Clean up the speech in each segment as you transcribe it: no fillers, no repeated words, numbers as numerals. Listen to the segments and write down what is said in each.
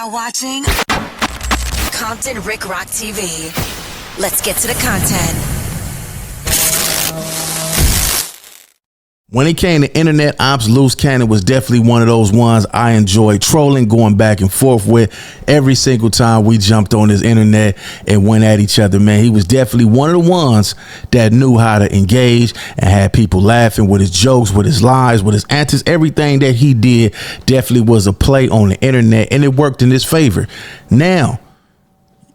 now watching Compton Rick Rock TV. Let's get to the content. When it came to internet ops, Luce Cannon was definitely one of those ones I enjoyed trolling, going back and forth with every single time we jumped on his internet and went at each other, man. He was definitely one of the ones that knew how to engage and had people laughing with his jokes, with his lies, with his antics. Everything that he did definitely was a play on the internet, and it worked in his favor. Now,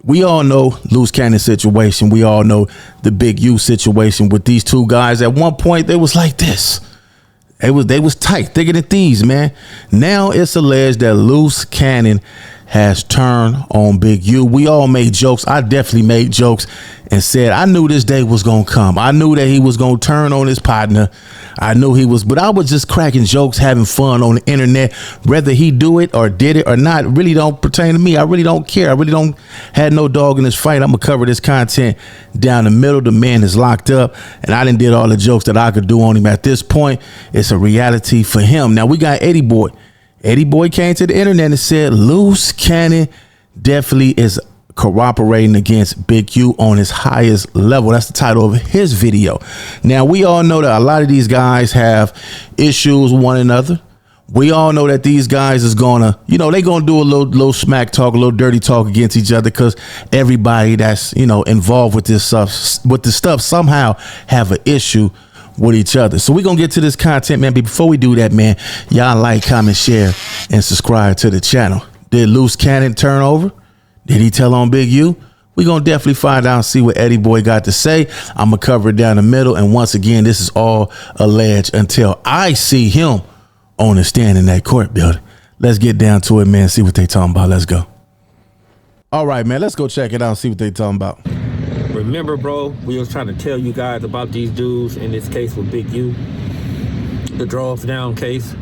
we all know Luce Cannon's situation. We all know the Big U situation with these two guys. At one point, they was like this. They was tight, thicker than thieves, man. Now it's alleged that Luce Cannon has turned on Big U. We all made jokes. I definitely made jokes and said I knew this day was gonna come. I knew that he was gonna turn on his partner. I knew he was, but I was just cracking jokes, having fun on the internet. Whether he do it or did it or not really don't pertain to me. I really don't care. I really don't had no dog in this fight. I'm gonna cover this content down the middle. The man is locked up, and I done did all the jokes that I could do on him. At this point, it's a reality for him. Now we got Eddie Boy. Eddie Boy came to the internet and said Luce Cannon definitely is cooperating against Big U on his highest level. That's the title of his video. Now, we all know that a lot of these guys have issues with one another. We all know that these guys is gonna, they gonna do a little smack talk, a little dirty talk against each other, because everybody that's, involved with this stuff somehow have an issue with each other. So we're gonna get to this content, man. But before we do that, man, y'all like, comment, share, and subscribe to the channel. Did Luce Cannon turn over? Did he tell on Big U? We're gonna definitely find out and see what Eddie Boy got to say. I'm gonna cover it down the middle, and once again, this is all alleged until I see him on the stand in that court building. Let's get down to it, man. See what they talking about. Let's go. All right, man, let's go check it out and see what they talking about. Remember, bro, we was trying to tell you guys about these dudes in this case with Big U, the draws down case.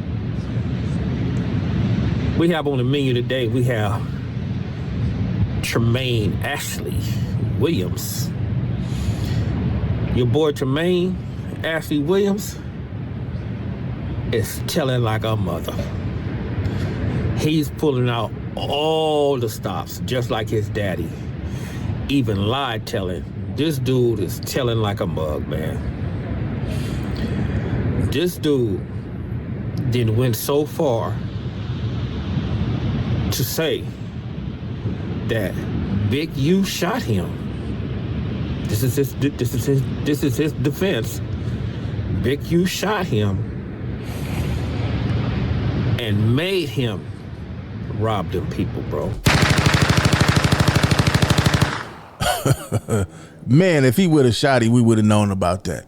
We have on the menu today, we have Tremaine Ashley Williams. Your boy Tremaine Ashley Williams is telling like a mother. He's pulling out all the stops, just like his daddy. Even lie telling. This dude is telling like a mug, man. This dude then went so far to say that Big U shot him. This is his defense. Big U shot him and made him rob them people, bro. Man, if he would have shot him, we would have known about that.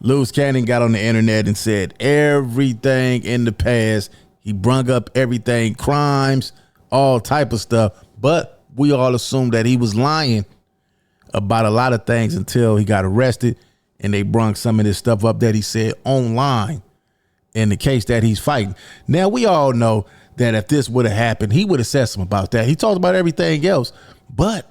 Luce Cannon got on the internet and said everything in the past. He brung up everything, crimes, all type of stuff. But we all assumed that he was lying about a lot of things until he got arrested, and they brung some of this stuff up that he said online in the case that he's fighting. Now, we all know that if this would have happened, he would have said something about that. He talked about everything else, but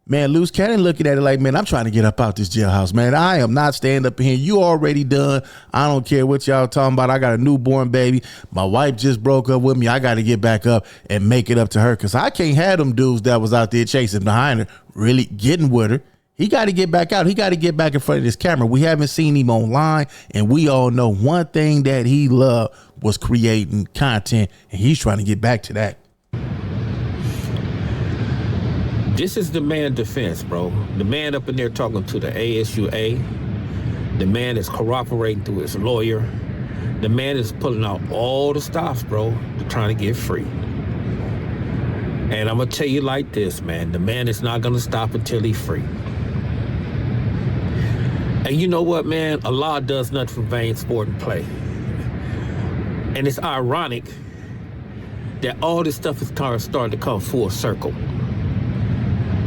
man, Luce Cannon looking at it like, man, I'm trying to get up out this jailhouse, man. I am not staying up in here. You already done. I don't care what y'all talking about. I got a newborn baby. My wife just broke up with me. I got to get back up and make it up to her, because I can't have them dudes that was out there chasing behind her really getting with her. He got to get back out. He got to get back in front of this camera. We haven't seen him online, and we all know one thing that he loved was creating content, and he's trying to get back to that. This is the man defense, bro. The man up in there talking to the ASUA. The man is cooperating through his lawyer. The man is pulling out all the stops, bro, to trying to get free. And I'm gonna tell you like this, man. The man is not gonna stop until he's free. And you know what, man? Allah does nothing for vain sport and play. And it's ironic that all this stuff is starting to come full circle.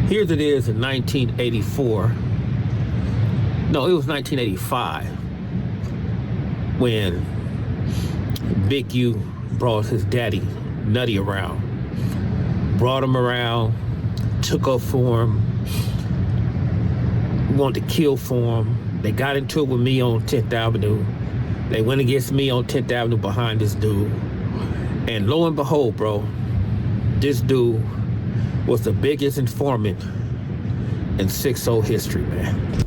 Here it is in 1984. No, it was 1985 when Big U brought his daddy, Nutty, around. Brought him around, took up for him, wanted to kill for him. They got into it with me on 10th Avenue. They went against me on 10th Avenue behind this dude. And lo and behold, bro, This dude was the biggest informant in 6-0 history, man.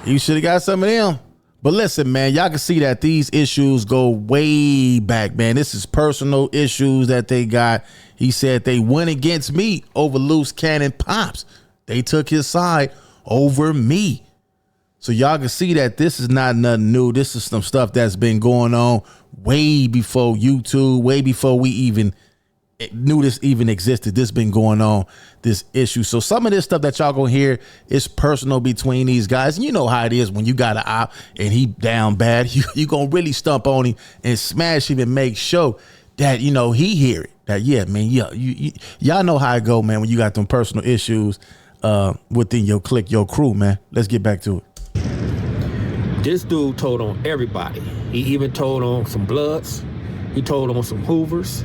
You should have got some of them. But listen, man, y'all can see that these issues go way back, man. This is personal issues that they got. He said they went against me over Luce Cannon Pops. They took his side over me. So y'all can see that this is not nothing new. This is some stuff that's been going on way before YouTube, way before we even knew this even existed. This been going on, this issue. So some of this stuff that y'all gonna hear is personal between these guys. And you know how it is when you got an op and he down bad, you gonna really stump on him and smash him and make sure that, you know, he hear it. That, yeah, man, yeah, y'all know how it go, man, when you got them personal issues within your clique, your crew, man. Let's get back to it. This dude told on everybody. He even told on some Bloods. He told on some Hoovers.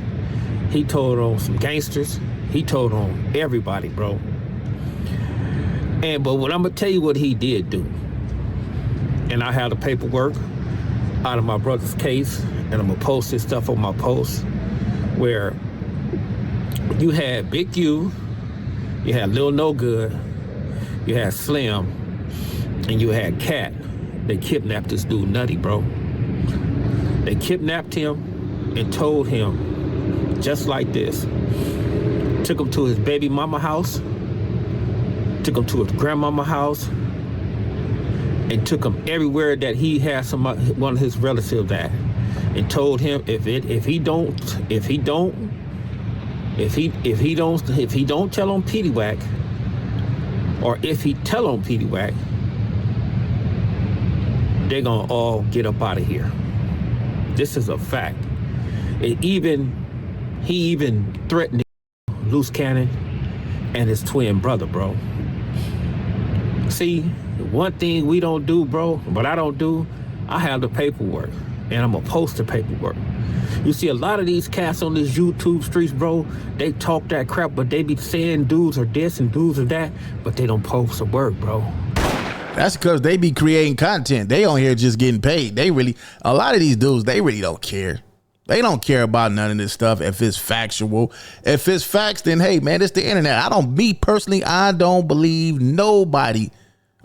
He told on some gangsters. He told on everybody, bro. But what I'm gonna tell you what he did do. And I have the paperwork out of my brother's case, and I'm gonna post this stuff on my post, where you had Big U, you had Lil No Good, you had Slim, and you had Cat. They kidnapped this dude Nutty, bro. They kidnapped him and told him just like this. Took him to his baby mama house, took him to his grandmama house, and took him everywhere that he had one of his relatives at, and told him if he don't tell on Petey Wack, or if he tell on Petey Wack, they're gonna all get up out of here. This is a fact. He even threatened Luce Cannon and his twin brother, bro. See, one thing we don't do, bro, but I don't do, I have the paperwork, and I'm gonna post the paperwork. You see, a lot of these cats on this YouTube streets, bro, they talk that crap, but they be saying dudes are this and dudes are that, but they don't post the work, bro. That's because they be creating content. They on here just getting paid. A lot of these dudes, they really don't care. They don't care about none of this stuff if it's factual. If it's facts, then hey, man, it's the internet. I don't believe nobody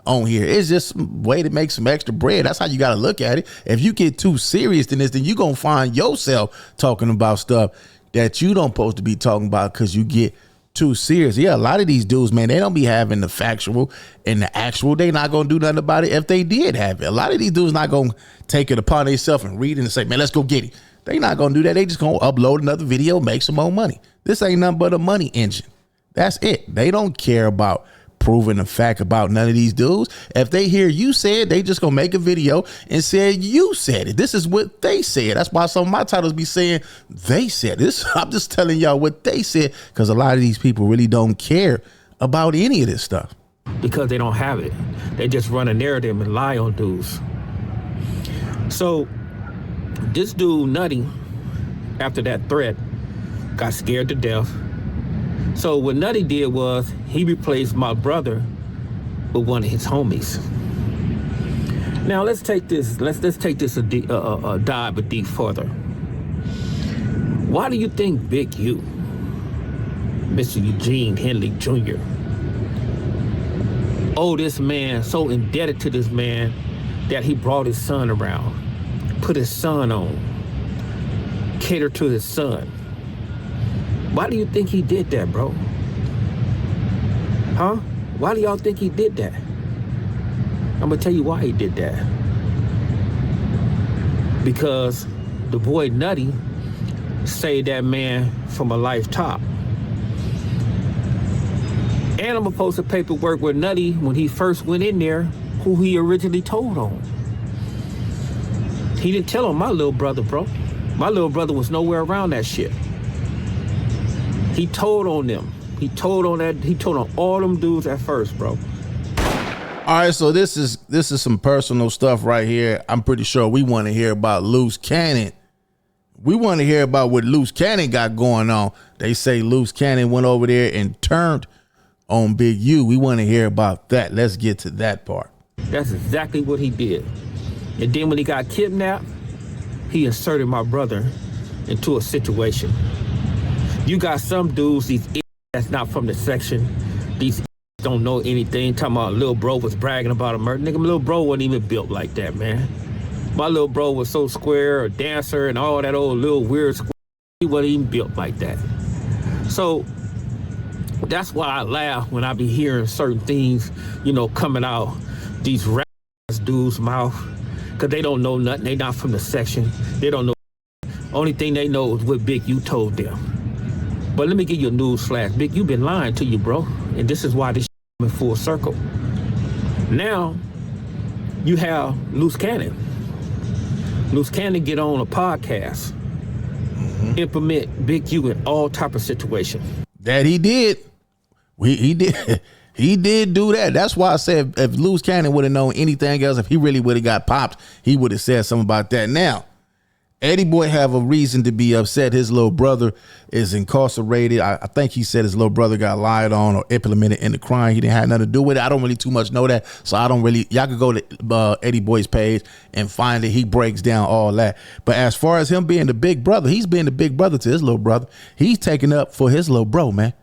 on here. It's just a way to make some extra bread. That's how you got to look at it. If you get too serious in this, then you're going to find yourself talking about stuff that you don't supposed to be talking about because you get too serious. Yeah, a lot of these dudes, man, they don't be having the factual and the actual. They not going to do nothing about it if they did have it. A lot of these dudes not going to take it upon themselves and read it and say, man, let's go get it. They not going to do that. They just going to upload another video, make some more money. This ain't nothing but a money engine. That's it. They don't care about proving a fact about none of these dudes. If they hear you say it, they just going to make a video and say you said it. This is what they said. That's why some of my titles be saying they said this. I'm just telling y'all what they said, because a lot of these people really don't care about any of this stuff. Because they don't have it. They just run a narrative and lie on dudes. So this dude, Nutty, after that threat, got scared to death. So what Nutty did was he replaced my brother with one of his homies. Now let's take this. Let's take this a dive a deep further. Why do you think Big U, Mr. Eugene Henley Jr., this man, so indebted to this man that he brought his son around, put his son on, catered to his son? Why do you think he did that, bro? Huh? Why do y'all think he did that? I'm gonna tell you why he did that. Because the boy Nutty saved that man from a life top. And I'm gonna post a paperwork where Nutty, when he first went in there, who he originally told on. He didn't tell on my little brother, bro. My little brother was nowhere around that shit. He told on them. He told on that. He told on all them dudes at first, bro. All right, so this is some personal stuff right here. I'm pretty sure we want to hear about Luce Cannon. We want to hear about what Luce Cannon got going on. They say Luce Cannon went over there and turned on Big U. We want to hear about that. Let's get to that part. That's exactly what he did. And then when he got kidnapped, he inserted my brother into a situation. You got some dudes, these idiots that's not from the section. These idiots don't know anything. Talking about little bro was bragging about a murder. Nigga, my little bro wasn't even built like that, man. My little bro was so square, a dancer, and all that old little weird square. He wasn't even built like that. So that's why I laugh when I be hearing certain things, you know, coming out these rap dudes' mouth, because they don't know nothing. They not from the section. They don't know. Only thing they know is what Big U told them. But let me give you a news flash. Big U been lying to you, bro. And this is why this in full circle. Now, you have Luce Cannon. Luce Cannon get on a podcast, implement Big U in all type of situations. That he did. He did. He did do that. That's why I said if Luce Cannon would have known anything else, if he really would have got popped, he would have said something about that. Now, Eddie Boy have a reason to be upset. His little brother is incarcerated. I think he said his little brother got lied on or implemented in the crime. He didn't have nothing to do with it. I don't really too much know that. So I don't really, y'all could go to Eddie Boy's page and find it. He breaks down all that. But as far as him being the big brother, he's being the big brother to his little brother. He's taking up for his little bro, man.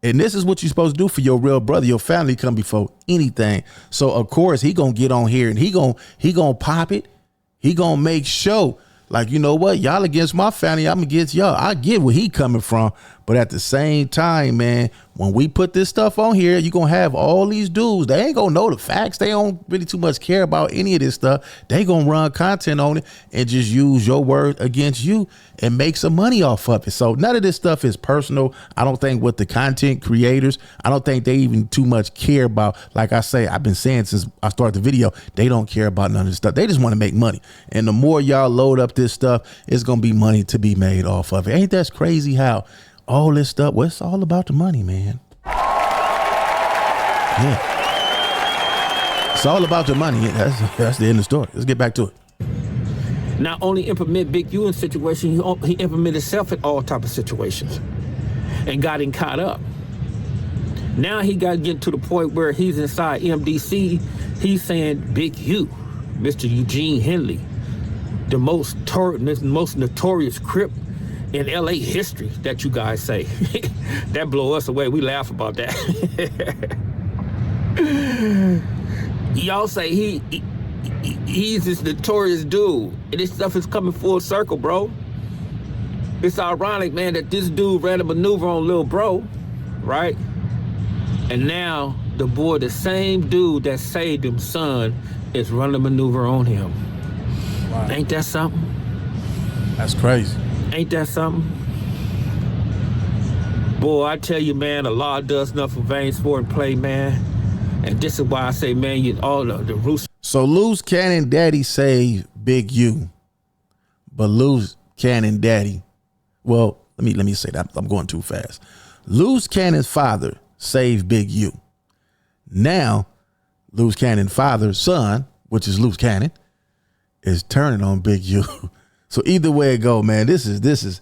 And this is what you're supposed to do for your real brother. Your family come before anything. So of course he gonna get on here and he gonna pop it. He gonna make sure, like, you know what, y'all against my family, I'm against y'all. I get where he coming from, but at the same time, man, when we put this stuff on here, you're gonna have all these dudes. They ain't gonna know the facts. They don't really too much care about any of this stuff. They gonna run content on it and just use your word against you and make some money off of it. So none of this stuff is personal. I don't think with the content creators, I don't think they even too much care about, like I say, I've been saying since I started the video, they don't care about none of this stuff. They just want to make money. And the more y'all load up this stuff, it's gonna be money to be made off of it. Ain't that crazy how all this stuff, well, it's all about the money, man. Yeah. It's all about the money. That's the end of the story. Let's get back to it. Not only implement Big U in situations, he implemented himself in all type of situations and got him caught up. Now he got to get to the point where he's inside MDC. He's saying Big U, Mr. Eugene Henley, the most notorious Crip in LA history, that you guys say. That blow us away. We laugh about that. Y'all say he's this notorious dude, and this stuff is coming full circle, bro. It's ironic, man, that this dude ran a maneuver on Lil Bro, right? And now the same dude that saved him, son, is running a maneuver on him. Wow. Ain't that something? That's crazy. Ain't that something? Boy, I tell you, man, the law does nothing for vain sport and play, man. And this is why I say, man, you all the roots. So Luce Cannon daddy saved Big U, but Luce Cannon daddy, well, let me say that I'm going too fast. Luce Cannon's father saved Big U. Now, Luce Cannon's father's son, which is Luce Cannon, is turning on Big U. So either way it go, man, this is,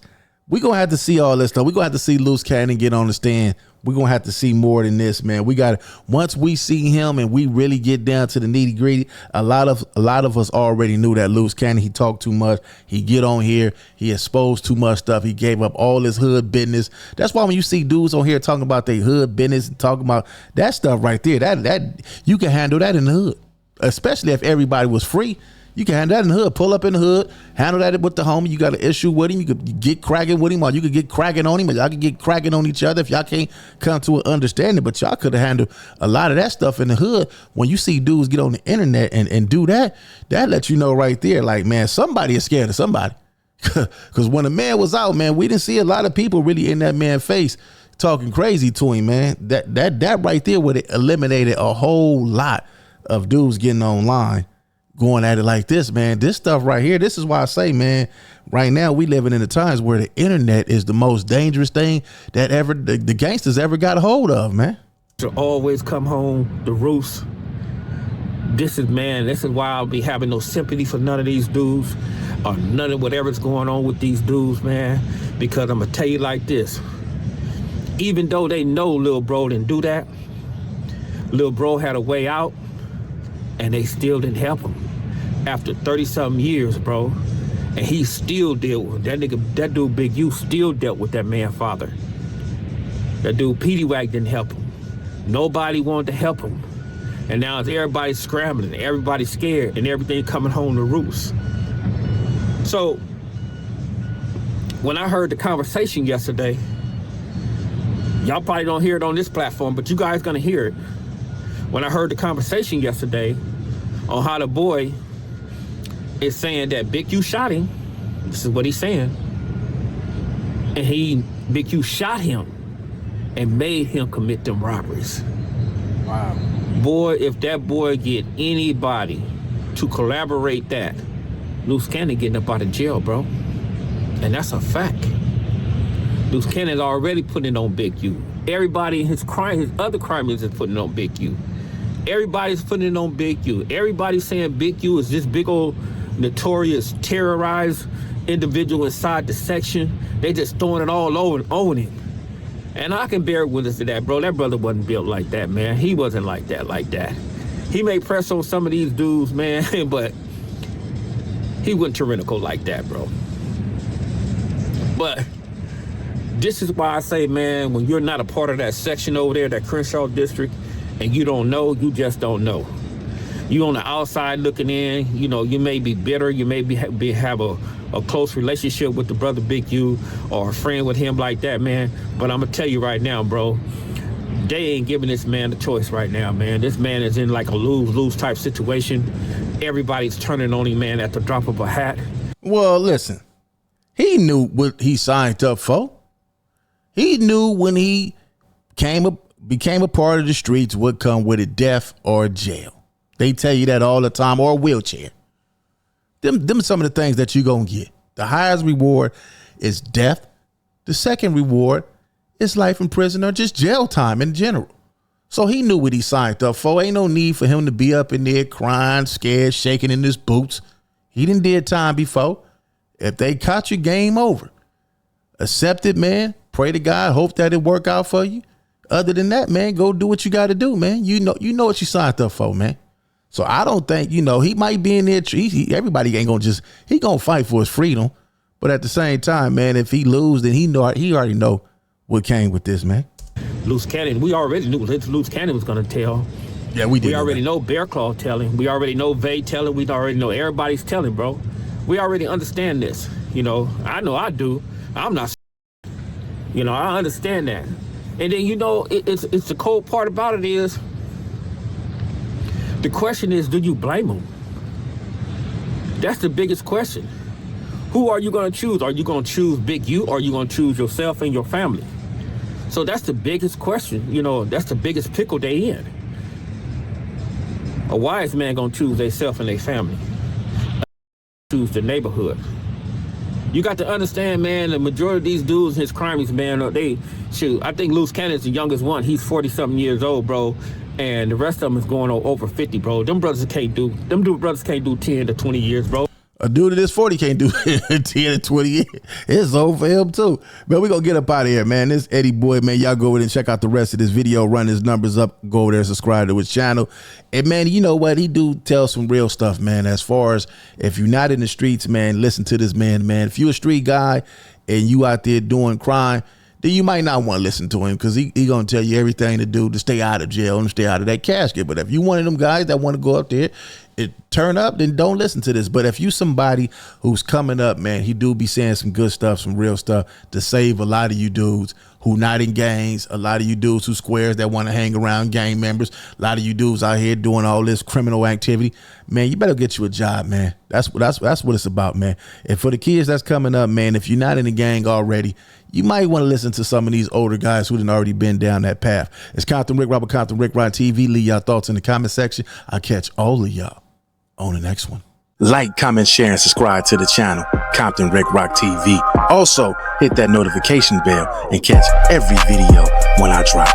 we're going to have to see all this stuff. We're going to have to see Luce Cannon get on the stand. We're going to have to see more than this, man. We got, once we see him and we really get down to the nitty gritty, a lot of us already knew that Luce Cannon, he talked too much. He get on here. He exposed too much stuff. He gave up all his hood business. That's why when you see dudes on here talking about their hood business and talking about that stuff right there, that you can handle that in the hood, especially if everybody was free. You can handle that in the hood. Pull up in the hood, handle that with the homie. You got an issue with him, you could get cracking with him, or you could get cracking on him, or y'all could get cracking on each other if y'all can't come to an understanding. But y'all could have handled a lot of that stuff in the hood. When you see dudes get on the internet and do that, that lets you know right there, like, man, somebody is scared of somebody. Because when the man was out, man, we didn't see a lot of people really in that man's face talking crazy to him, man. That right there would have eliminated a whole lot of dudes getting online going at it like this, man. This stuff right here, this is why I say, man, right now we living in the times where the internet is the most dangerous thing that ever the gangsters ever got a hold of, man. To always come home to roost. This is why I'll be having no sympathy for none of these dudes or none of whatever's going on with these dudes, man. Because I'm gonna tell you like this. Even though they know Lil Bro didn't do that, Lil Bro had a way out and they still didn't help him. After 30-something years, bro, And he still dealt with that nigga. That dude Big U still dealt with that man father. That dude Petey Wag didn't help him. Nobody wanted to help him. And now it's everybody scrambling, everybody scared, and everything coming home to roost. So when I heard the conversation yesterday, y'all probably don't hear it on this platform, but you guys gonna hear it. When I heard the conversation yesterday on how the boy is saying that Big U shot him, this is what he's saying, and Big U shot him and made him commit them robberies. Wow. Boy, if that boy get anybody to collaborate that, Luce Cannon getting up out of jail, bro. And that's a fact. Luce Cannon's already putting it on Big U. Everybody in his other crimes is putting it on Big U. Everybody's putting it on Big U. Everybody's saying Big U is this big old notorious terrorized individual inside the section. They just throwing it all over on him. And I can bear witness to that, bro. That brother wasn't built like that, man. He wasn't like that. He may press on some of these dudes, man, but he wasn't tyrannical like that, bro. But this is why I say, man, when you're not a part of that section over there, that Crenshaw district, and you don't know, you just don't know. You on the outside looking in, you know, you may be bitter, you may have a close relationship with the brother Big U or a friend with him like that, man. But I'm gonna tell you right now, bro, they ain't giving this man a choice right now, man. This man is in like a lose-lose type situation. Everybody's turning on him, man, at the drop of a hat. Well, listen, he knew what he signed up for. He knew when he became a part of the streets would come with it, death or jail. They tell you that all the time, or a wheelchair. Them are some of the things that you're going to get. The highest reward is death. The second reward is life in prison or just jail time in general. So he knew what he signed up for. Ain't no need for him to be up in there crying, scared, shaking in his boots. He done did time before. If they caught you, game over. Accept it, man. Pray to God. Hope that it work out for you. Other than that, man, go do what you got to do, man. You know what you signed up for, man. So I don't think, he might be in there. Everybody ain't going to he going to fight for his freedom. But at the same time, man, if he lose, then he already know what came with this, man. Luce Cannon, we already knew Luce Cannon was going to tell. Yeah, we did. We already know Bear Claw telling. We already know Vay telling. We already know everybody's telling, bro. We already understand this. I know I do. I'm not, I understand that. And then, it's the cold part about it is, the question is, do you blame them? That's the biggest question. Who are you going to choose? Are you going to choose Big U, or are you going to choose yourself and your family? So that's the biggest question. That's the biggest pickle they in. A wise man going to choose themselves and their family. Choose the neighborhood. You got to understand, man, the majority of these dudes, his crimes, man, I think Luce Cannon's the youngest one. He's 40-something years old, bro. And the rest of them is going over 50, bro. Them brothers can't do 10 to 20 years, bro. A dude that is 40 can't do 10 to 20 years. It's over for him too. Man, we gonna get up out of here, man. This Eddie Boy, man. Y'all go over there and check out the rest of this video. Run his numbers up. Go over there and subscribe to his channel. And man, you know what? He do tell some real stuff, man. As far as if you're not in the streets, man, listen to this man, man. If you're a street guy and you out there doing crime, then you might not want to listen to him, because he gonna tell you everything to do to stay out of jail and stay out of that casket. But if you one of them guys that want to go up there and turn up, then don't listen to this. But if you somebody who's coming up, man, he do be saying some good stuff, some real stuff to save a lot of you dudes who not in gangs, a lot of you dudes who squares that want to hang around gang members, a lot of you dudes out here doing all this criminal activity, man, you better get you a job, man. That's what it's about, man. And for the kids that's coming up, man, if you're not in the gang already, you might want to listen to some of these older guys who done already been down that path. It's Compton Rick Rob, Compton Rick Rod TV. Leave y'all thoughts in the comment section. I'll catch all of y'all on the next one. Like, comment, share, and subscribe to the channel, Compton Rick Rock TV. Also, hit that notification bell and catch every video when I drop.